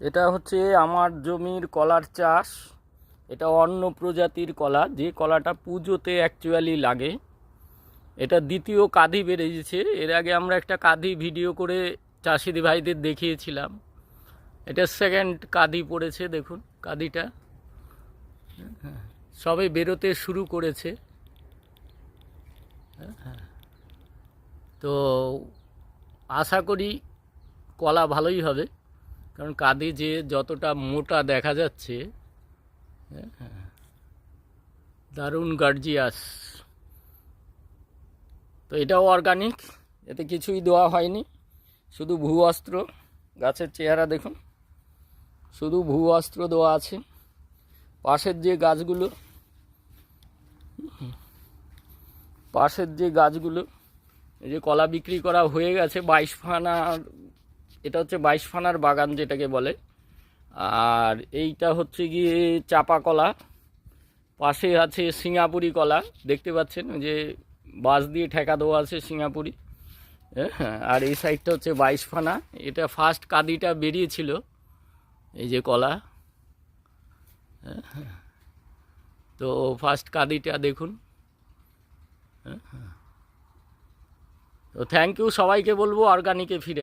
এটা হচ্ছে আমার জমির কলার চাষ। এটা অন্য প্রজাতির কলা, যে কলাটা পুজোতে অ্যাকচুয়ালি লাগে। এটা দ্বিতীয় কাঁধি বেরিয়েছে। এর আগে আমরা একটা কাঁধি ভিডিও করে চাষিদি ভাইদের দেখিয়েছিলাম। এটা সেকেন্ড কাঁধি পড়েছে, দেখুন কাঁধিটা সবে বেরোতে শুরু করেছে। তো আশা করি কলা ভালোই হবে, কারণ কাঁধি যে যতটা মোটা দেখা যাচ্ছে, দারুণ গার্জিয়াস। তো এটাও অর্গানিক, এতে কিছুই দেওয়া হয়নি, শুধু ভূ অস্ত্র। গাছের চেহারা দেখুন, শুধু ভূ অস্ত্র দেওয়া আছে। পাশের যে গাছগুলো এই যে কলা বিক্রি করা হয়ে গেছে 22 ফানার, এটা হচ্ছে 22 ফানার বাগান যেটাকে বলে। আর এইটা হচ্ছে গিয়ে চাপা কলা, পাশে আছে সিঙ্গাপুরি কলা, দেখতে পাচ্ছেন যে বাঁশ দিয়ে ঠেকা দেওয়া আছে সিঙ্গাপুরি। হ্যাঁ, আর এই সাইডটা হচ্ছে 22 ফানা। এটা ফার্স্ট কাঁদিটা বেরিয়েছিল, এই যে কলা। তো ফার্স্ট কাঁদিটা দেখুন। তো থ্যাংক ইউ, সবাইকে বলবো অর্গানিকে ফিরে।